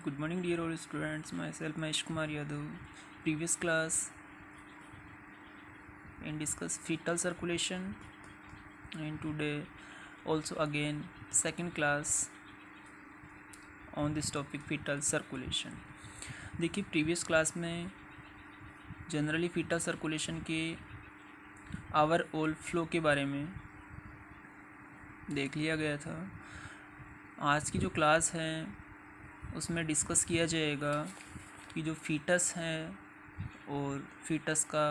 Good morning, dear all students. Myself, Mahesh Kumar Yadav. Previous class and discuss fetal circulation, and today also again second class on this topic fetal circulation. देखिए previous class में generally fetal circulation के overall flow के बारे में देख लिया गया था. आज की जो क्लास है उसमें डिस्कस किया जाएगा कि जो फीटस है और फीटस का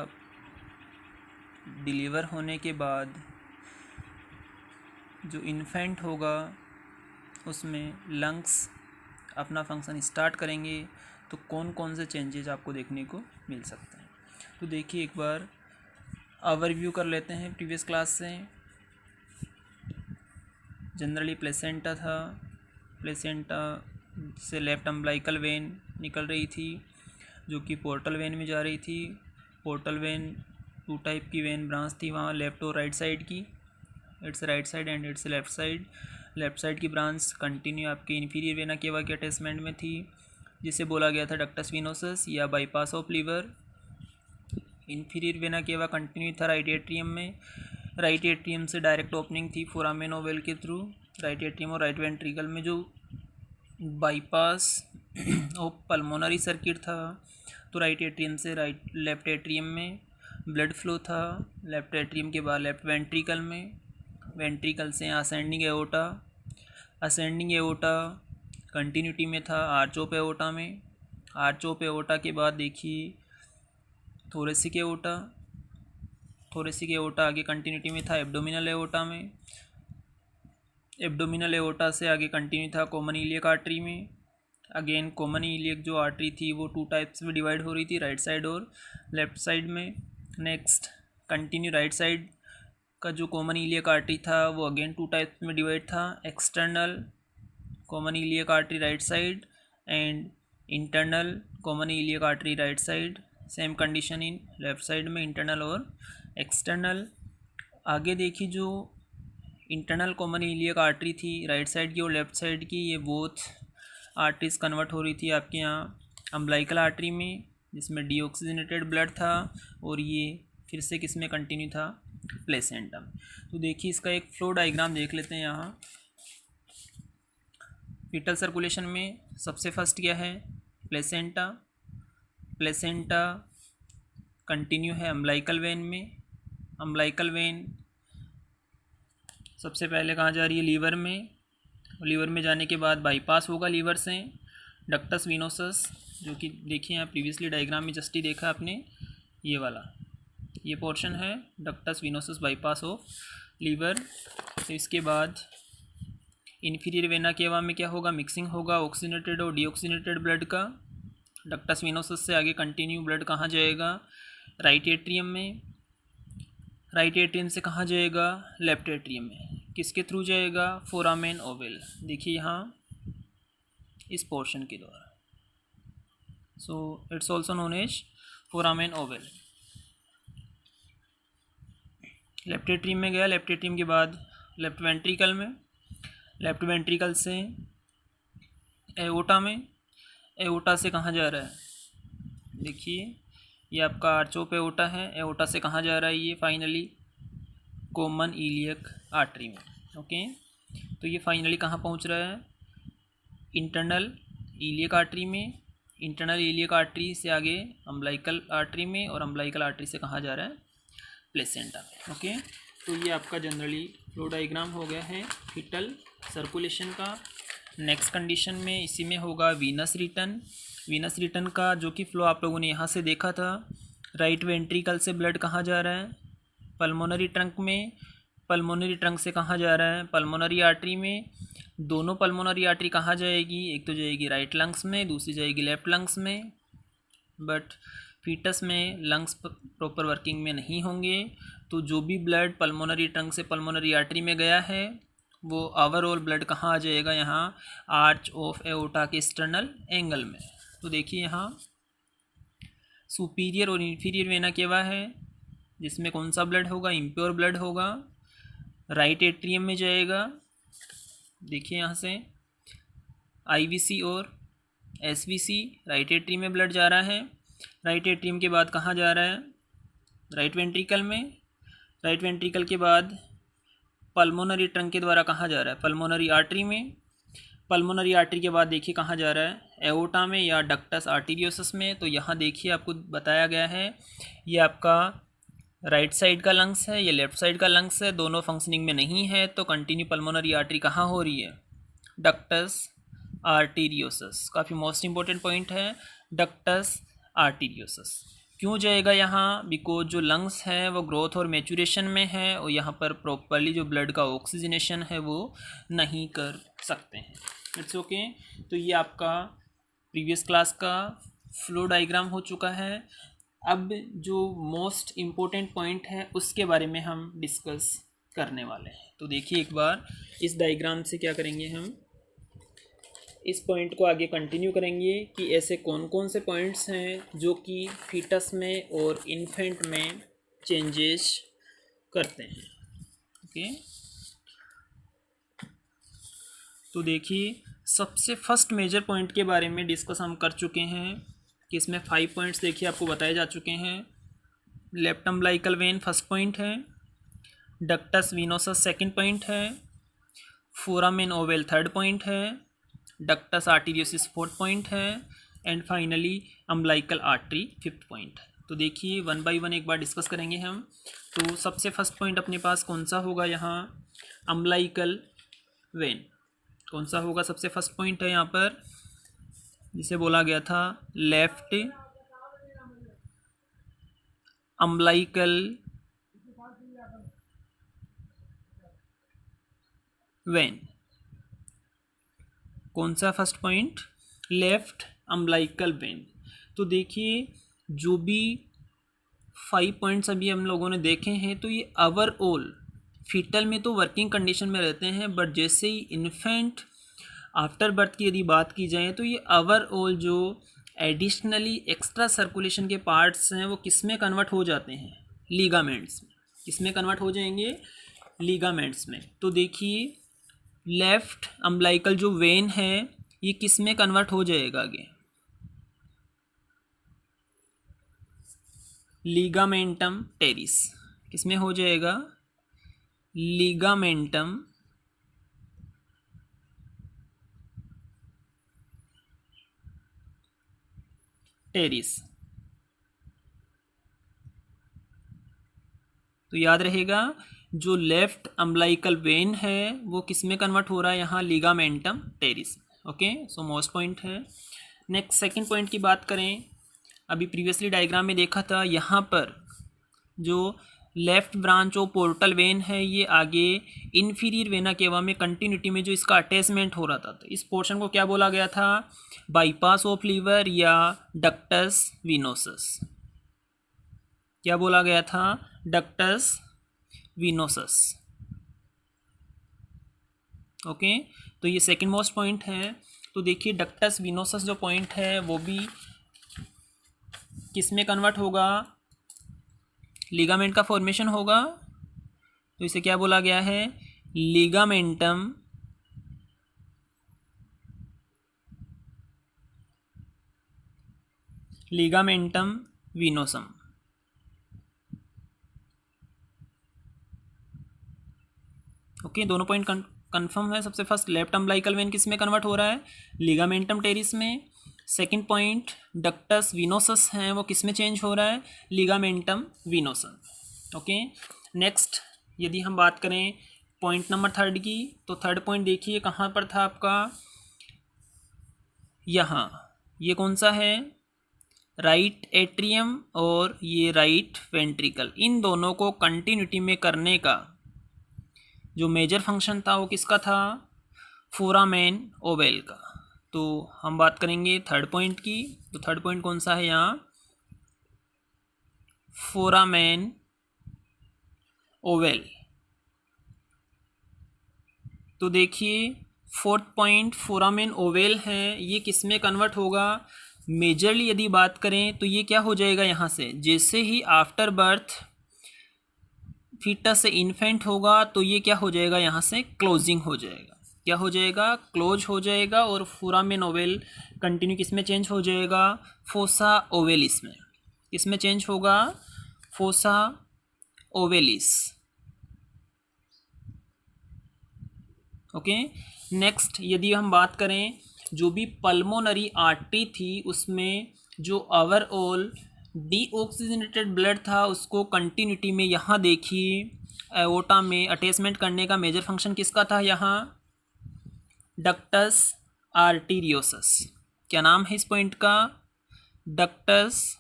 डिलीवर होने के बाद जो इन्फेंट होगा उसमें लंग्स अपना फंक्शन स्टार्ट करेंगे तो कौन कौन से चेंजेस आपको देखने को मिल सकते हैं. तो देखिए एक बार ओवरव्यू कर लेते हैं प्रीवियस क्लास से. जनरली प्लेसेंटा था, प्लेसेंटा से लेफ्ट अम्बलाइकल वेन निकल रही थी जो कि पोर्टल वेन में जा रही थी. पोर्टल वेन टू टाइप की वेन ब्रांच थी वहाँ, लेफ़्ट और राइट साइड की. It's right side and it's left side. Left side की ब्रांच कंटिन्यू आपके इन्फीरियर वेना केवा के अटैचमेंट में थी जिसे बोला गया था डक्टस विनोसस या bypass of liver. Inferior vena cava continue था राइट एट्रियम में. राइट एट्रियम से डायरेक्ट ओपनिंग थी फोरामेन ओवल के थ्रू. राइट एट्रियम और राइट वेंट्रिकल में जो बाईपास ऑफ पल्मोनरी सर्किट था तो राइट एट्रियम से लेफ़्ट एट्रियम में ब्लड फ्लो था. लेफ़्ट एट्रियम के बाद लेफ़्ट वेंट्रिकल में, वेंट्रिकल से ascending aorta. Ascending aorta continuity में था आर्च ऑफ एओर्टा में. आर्च ऑफ एओर्टा के बाद देखिए थोरेसिक एओर्टा. थोरेसिक एओर्टा आगे कंटिन्यूटी में था एब्डोमिनल एओर्टा में. एब्डोमिनल एओर्टा से आगे कंटिन्यू था कॉमन इलियक आर्टरी में. अगेन कॉमन इलियक जो आर्टरी थी वो टू टाइप्स में डिवाइड हो रही थी, राइट साइड और लेफ़्ट साइड में. नेक्स्ट कंटिन्यू राइट साइड का जो कॉमन इलियक आर्टरी था वो अगेन टू टाइप्स में डिवाइड था, external common iliac artery right side and internal common iliac artery right side. Same condition in left side में, internal और external. आगे देखिए जो इंटरनल कॉमन इलियक आर्टरी थी राइट साइड की और लेफ़्ट साइड की, ये बोथ आर्टरीज कन्वर्ट हो रही थी आपके यहाँ अम्बलाइकल आर्टरी में जिसमें डीऑक्सीजनेटेड ब्लड था और ये फिर से किस में कंटिन्यू था, प्लेसेंटा में. तो देखिए इसका एक फ्लो डायग्राम देख लेते हैं. यहाँ फीटल सर्कुलेशन में सबसे फर्स्ट क्या है, प्लेसेंटा. प्लेसेंटा कंटिन्यू है अम्बलाइकल वेन में. अम्बलाइकल वेन सबसे पहले कहाँ जा रही है, लीवर में. लीवर में जाने के बाद बाईपास होगा लीवर से डक्टस विनोसस, जो कि देखिए यहाँ प्रीवियसली डायग्राम में जस्ट ही देखा आपने, ये वाला ये पोर्शन है ductus venosus bypass of liver. तो इसके बाद इन्फीरियर वेना केवा में क्या होगा, मिक्सिंग होगा ऑक्सीनेटेड और डीऑक्सीनेटेड ब्लड का. डक्टस विनोसस से आगे कंटिन्यू ब्लड कहाँ जाएगा, राइट एट्रियम में. राइट एट्रियम से कहाँ जाएगा, लेफ्ट एट्रियम में. किसके थ्रू जाएगा, फोरामेन ओवल. देखिए यहाँ इस पोर्शन के द्वारा. So it's also known as foramen ovale. Left atrium में गया. लेफ्ट एट्रियम के बाद लेफ्ट वेंट्रिकल में. लेफ्ट वेंट्रिकल से एओर्टा में. एओर्टा से कहाँ जा रहा है, देखिए ये आपका आर्च ऑफ एओर्टा है. एओर्टा से कहाँ जा रहा है, ये फाइनली कॉमन इलियक आर्टरी में. ओके, तो ये फाइनली कहाँ पहुँच रहा है, इंटरनल इलियक आर्टरी में. इंटरनल इलियक आर्टरी से आगे अम्बलाइकल आर्टरी में और अम्बलाइकल आर्टरी से कहाँ जा रहा है, प्लेसेंटा में. ओके, तो ये आपका जनरली फ्लो डायग्राम हो गया है फीटल सर्कुलेशन का. नेक्स्ट कंडीशन में इसी में होगा वीनस रिटर्न. वीनस रिटर्न का जो कि फ्लो आप लोगों ने यहाँ से देखा था, राइट वेंट्रिकल से ब्लड कहाँ जा रहा है, पल्मोनरी ट्रंक में. पल्मोनरी ट्रंक से कहाँ जा रहा है, पल्मोनरी आर्टरी में. दोनों पल्मोनरी आर्टरी कहाँ जाएगी, एक तो जाएगी राइट लंग्स में, दूसरी जाएगी लेफ्ट लंग्स में. बट फीटस में लंग्स प्रॉपर वर्किंग में नहीं होंगे, तो जो भी ब्लड पल्मोनरी ट्रंक से पल्मोनरी आर्टरी में गया है वो ओवरऑल ब्लड कहाँ आ जाएगा, यहाँ आर्च ऑफ एओर्टा के एक्सटर्नल एंगल में. तो देखिए यहाँ सुपीरियर और इन्फीरियर वेना केवा है जिसमें कौन सा ब्लड होगा, इम्प्योर ब्लड होगा. राइट एट्रियम में जाएगा. देखिए यहाँ से आईवीसी और एसवीसी, राइट एट्रियम में ब्लड जा रहा है। राइट एट्रियम के बाद कहाँ जा रहा है? राइट वेंट्रिकल में। राइट वेंट्रिकल के बाद पल्मोनरी ट्रंक के द्वारा कहाँ जा रहा है? पल्मोनरी आर्टरी में। पल्मोनरी आर्टरी के बाद देखिए कहाँ जा रहा है? एओर्टा में या डक्टस आर्टीरियोसस में। तो यहाँ देखिए आपको बताया गया है ये आपका राइट साइड का लंग्स है, ये लेफ्ट साइड का लंग्स है, दोनों फंक्शनिंग में नहीं है। तो कंटिन्यू पल्मोनरी आर्टरी कहाँ हो रही है? डक्टस आर्टीरियोसस। काफ़ी मोस्ट इंपॉर्टेंट पॉइंट है, डक्टस आर्टीरियोसस। क्यों जाएगा यहाँ? बिकॉज जो लंग्स है वो ग्रोथ और मैचुरेशन में है और यहाँ पर प्रॉपरली जो ब्लड का ऑक्सीजनेशन है वो नहीं कर सकते हैं। It's okay. तो ये आपका प्रीवियस क्लास का फ्लो डायग्राम हो चुका है। अब जो मोस्ट इम्पोर्टेंट पॉइंट है उसके बारे में हम डिस्कस करने वाले हैं। तो देखिए एक बार इस डायग्राम से क्या करेंगे, हम इस पॉइंट को आगे कंटिन्यू करेंगे कि ऐसे कौन कौन से पॉइंट्स हैं जो कि फीटस में और इन्फेंट में चेंजेस करते हैं। ओके, तो देखिए सबसे फर्स्ट मेजर पॉइंट के बारे में डिस्कस हम कर चुके हैं कि इसमें 5 पॉइंट्स देखिए आपको बताए जा चुके हैं। Left umbilical when first point है, डक्टस विनोसस सेकंड पॉइंट है, फोरामेन ओवेल थर्ड पॉइंट है, डक्टस आर्टीरियोसिस फोर्थ पॉइंट है and finally umbilical artery fifth point है। तो देखिए वन बाय वन एक बार डिस्कस करेंगे हम। तो सबसे फर्स्ट पॉइंट अपने पास कौन सा होगा यहाँ? Umbilical when. कौन सा होगा? सबसे फर्स्ट पॉइंट है यहाँ पर जिसे बोला गया था लेफ्ट अम्बिलिकल वेन। कौन सा first point? Left umbilical when. तो देखिए जो भी 5 पॉइंट्स अभी हम लोगों ने देखे हैं तो ये ओवरऑल फीटल में तो वर्किंग कंडीशन में रहते हैं, बट जैसे ही इन्फेंट आफ्टर बर्थ की यदि बात की जाए तो ये ओवरऑल जो एडिशनली एक्स्ट्रा सर्कुलेशन के पार्ट्स हैं वो किस में कन्वर्ट हो जाते हैं? लीगामेंट्स में। किस में कन्वर्ट हो जाएंगे? लीगामेंट्स में। तो देखिए लेफ्ट अम्बिलिकल जो वेन है ये किस में कन्वर्ट हो जाएगा आगे? Ligamentum terrace. किस में हो जाएगा? Ligamentum terrace. तो याद रहेगा जो लेफ्ट अम्बिलिकल वेन है वो किस में कन्वर्ट हो रहा है? यहाँ ligamentum terrace. Okay, so most point है। नेक्स्ट सेकंड पॉइंट की बात करें, अभी प्रीवियसली डायग्राम में देखा था यहाँ पर जो left branch of portal vein है ये आगे इन्फीरियर वेना केवा में कंटिन्यूटी में जो इसका अटैचमेंट हो रहा था, तो इस पोर्शन को क्या बोला गया था? बाईपास ऑफ लीवर या डक्टस विनोसस। क्या बोला गया था? Ductus venosus. ओके, तो ये सेकंड मोस्ट पॉइंट है। तो देखिए डक्टस विनोसस जो पॉइंट है वो भी किस में कन्वर्ट होगा? लिगामेंट का फॉर्मेशन होगा। तो इसे क्या बोला गया है? लिगामेंटम विनोसम। ओके, दोनों पॉइंट कंफर्म है। सबसे फर्स्ट लेफ्ट अम्बिलिकल वेन किस में कन्वर्ट हो रहा है? लिगामेंटम टेरिस में। सेकंड पॉइंट डक्टस विनोसस हैं वो किस में चेंज हो रहा है? लिगामेंटम विनोसम। ओके, नेक्स्ट यदि हम बात करें पॉइंट नंबर थर्ड की, तो थर्ड पॉइंट देखिए कहाँ पर था आपका? यहाँ। ये कौन सा है? राइट एट्रियम और ये राइट वेंट्रिकल। इन दोनों को कंटिन्यूटी में करने का जो मेजर फंक्शन था वो किसका था? फोरामेन ओवेल का। तो हम बात करेंगे थर्ड पॉइंट की। तो थर्ड पॉइंट कौन सा है यहाँ? Foramen ovale. तो देखिए फोर्थ पॉइंट फोरामेन ओवेल है, ये किस में कन्वर्ट होगा? मेजरली यदि बात करें तो ये क्या हो जाएगा यहाँ से? जैसे ही आफ्टर बर्थ फीटस से इन्फेंट होगा तो ये क्या हो जाएगा? यहाँ से क्लोजिंग हो जाएगा। क्या हो जाएगा, क्लोज हो जाएगा। और फोरामेन ओवेल कंटिन्यू किस में चेंज हो जाएगा, फोसा ओवेलिस में। किस में चेंज होगा, फोसा ओवेलिस। ओके। नेक्स्ट यदि हम बात करें, जो भी पल्मोनरी आर्टरी थी उसमें जो ओवरऑल डीऑक्सीजनेटेड ब्लड था उसको कंटिन्यूटी में यहाँ देखिए एओर्टा में अटैचमेंट करने का मेजर फंक्शन किसका था, यहाँ डक्टस आर्टीरियोसस। क्या नाम है इस पॉइंट का, डक्टस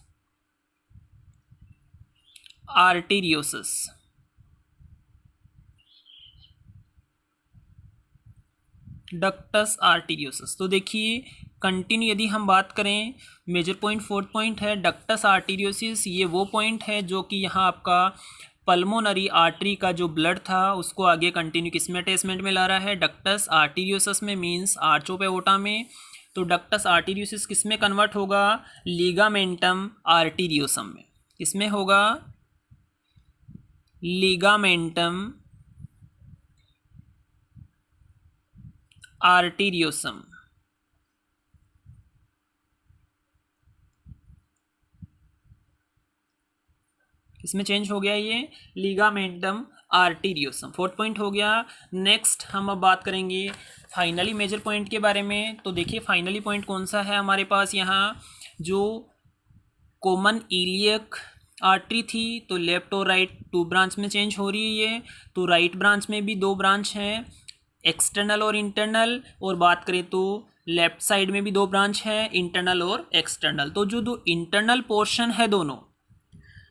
आर्टीरियोसस। डक्टस आर्टीरियोसस। तो देखिए कंटिन्यू यदि हम बात करें, मेजर पॉइंट फोर्थ पॉइंट है डक्टस आर्टीरियोसिस। ये वो पॉइंट है जो कि यहाँ आपका पल्मोनरी आर्टरी का जो ब्लड था उसको आगे कंटिन्यू किस में अटैचमेंट में ला रहा है, डक्टस आर्टीरियोसस में, मीन्स आर्च ऑफ एओर्टा में। तो डक्टस आर्टीरियोसिस किस में कन्वर्ट होगा, लिगामेंटम आर्टीरियोसम में। किसमें होगा, लिगामेंटम आर्टीरियोसम। इसमें चेंज हो गया ये लिगामेंटम आर्टीरियोसम। फोर्थ पॉइंट हो गया। नेक्स्ट हम अब बात करेंगे फाइनली मेजर पॉइंट के बारे में। तो देखिए फाइनली पॉइंट कौन सा है हमारे पास, यहाँ जो कॉमन इलियक आर्टरी थी तो लेफ्ट और राइट 2 ब्रांच में चेंज हो रही है ये। तो राइट ब्रांच में भी 2 ब्रांच हैं, एक्सटर्नल और इंटरनल। और बात करें तो लेफ्ट साइड में भी 2 ब्रांच है, इंटरनल और एक्सटर्नल। तो जो 2 इंटरनल पोर्शन है, दोनों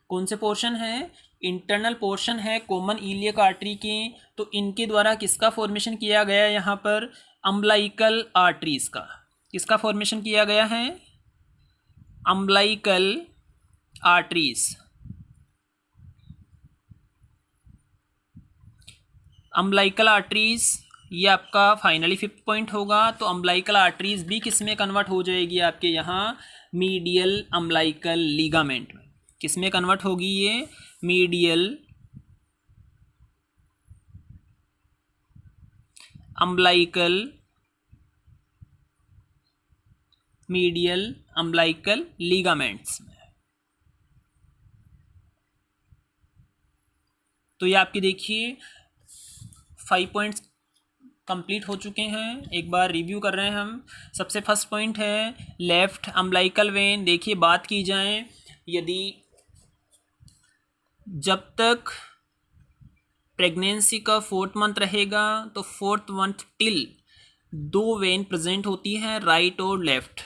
कौन से पोर्शन है, इंटरनल पोर्शन है कॉमन इलियक आर्टरी के। तो इनके द्वारा किसका फॉर्मेशन किया गया है, यहाँ पर अम्बलाइकल आर्टरीज का। किसका फॉर्मेशन किया गया है, अम्बलाइकल आर्टरीज। अम्बलाइकल आर्टरीज ये आपका फाइनली 5th पॉइंट होगा। तो अम्बलाइकल आर्टरीज भी किस में कन्वर्ट हो जाएगी, आपके यहाँ मीडियल अम्बलाइकल लिगामेंट में। किस में कन्वर्ट होगी ये, medial umbilical, medial umbilical ligaments में। तो ये आपके देखिए 5 पॉइंट्स कंप्लीट हो चुके हैं। एक बार रिव्यू कर रहे हैं हम। सबसे फर्स्ट पॉइंट है लेफ्ट अम्बलाइकल वेन। देखिए बात की जाए, यदि जब तक प्रेगनेंसी का 4th मंथ रहेगा तो 4th month till 2 when present होती हैं, राइट और लेफ्ट।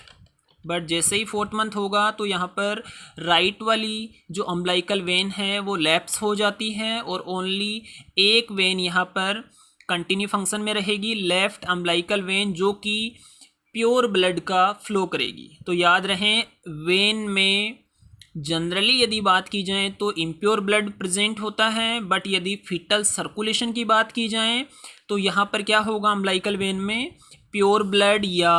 बट जैसे ही 4th मंथ होगा तो यहाँ पर राइट वाली जो अम्बलाइकल वेन है वो लैप्स हो जाती है और ओनली एक वेन यहाँ पर कंटिन्यू फंक्शन में रहेगी, लेफ्ट अम्बलाइकल वेन, जो कि प्योर ब्लड का फ्लो करेगी। तो याद रहें, वेन में जनरली यदि बात की जाए तो इम्प्योर ब्लड प्रेजेंट होता है, बट यदि फीटल सर्कुलेशन की बात की जाए तो यहाँ पर क्या होगा, अम्बलाइकल वेन में प्योर ब्लड या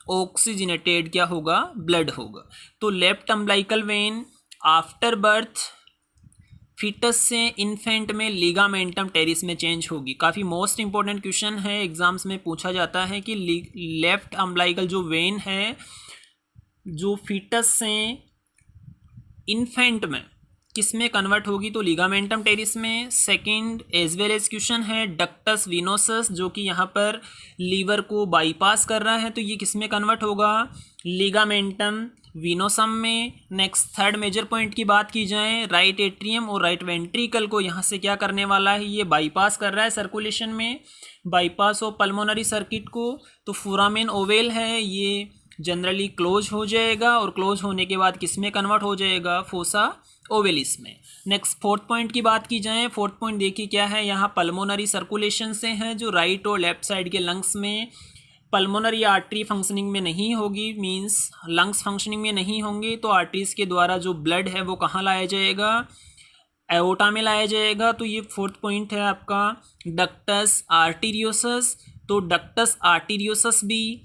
ऑक्सीजनेटेड क्या होगा, ब्लड होगा। तो left umbilical vein after birth foetus से इन्फेंट में लिगामेंटम टेरिस में चेंज होगी। काफ़ी मोस्ट इंपॉर्टेंट क्वेश्चन है, एग्जाम्स में पूछा जाता है कि लेफ्ट अम्बलाइकल जो वेन है जो फीटस से इन्फेंट में किस में कन्वर्ट होगी, तो लिगामेंटम टेरिस में। Second as well as question है डक्टस विनोसस, जो कि यहाँ पर लीवर को बाईपास कर रहा है, तो ये किस में कन्वर्ट होगा, लिगामेंटम विनोसम में। नेक्स्ट थर्ड मेजर पॉइंट की बात की जाए, राइट एट्रियम और राइट वेंट्रिकल को यहाँ से क्या करने वाला है, ये बाईपास कर रहा है सर्कुलेशन में, बाईपास ऑफ पल्मोनरी सर्किट को। तो फोरामेन ओवेल है, ये जनरली क्लोज हो जाएगा और क्लोज होने के बाद किस में कन्वर्ट हो जाएगा, फोसा ओवेलिस में। नेक्स्ट फोर्थ पॉइंट की बात की जाए, फोर्थ पॉइंट देखिए क्या है, यहाँ पल्मोनरी सर्कुलेशन से है जो राइट और लेफ्ट साइड के लंग्स में। पल्मोनरी आर्टरी फंक्शनिंग में नहीं होगी, मींस लंग्स फंक्शनिंग में नहीं होंगे, तो आर्टरीज के द्वारा जो ब्लड है वो कहाँ लाया जाएगा, एओर्टा में लाया जाएगा। तो ये फोर्थ पॉइंट है आपका डक्टस आर्टीरियोसस। तो डक्टस आर्टीरियोसस भी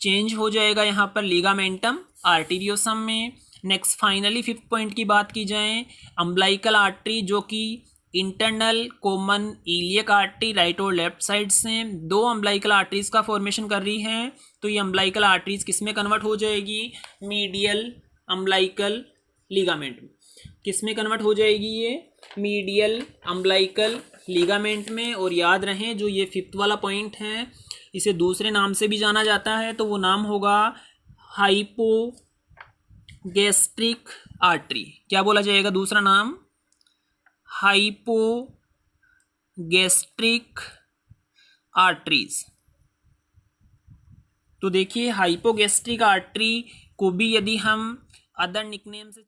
चेंज हो जाएगा यहाँ पर लिगामेंटम आर्टीरियोसम में। नेक्स्ट फाइनली 5th पॉइंट की बात की जाए, अम्बलाइकल आर्टरी जो कि internal common iliac artery right और लेफ्ट साइड से दो अम्बलाइकल आर्टरीज का फॉर्मेशन कर रही हैं, तो ये अम्बलाइकल आर्टरीज किस में कन्वर्ट हो जाएगी? मीडियल अम्बलाइकल लिगामेंट में। किस में कन्वर्ट हो जाएगी ये? मीडियल अम्बलाइकल लिगामेंट में। और याद रहे जो ये फिफ्थ वाला पॉइंट है इसे दूसरे नाम से भी जाना जाता है, तो वो नाम होगा हाइपोगैस्ट्रिक आर्टरी। क्या बोला जाएगा दूसरा नाम? Hypogastric arteries. तो देखिए हाइपोगैस्ट्रिक आर्टरी को भी यदि हम अदर निकनेम से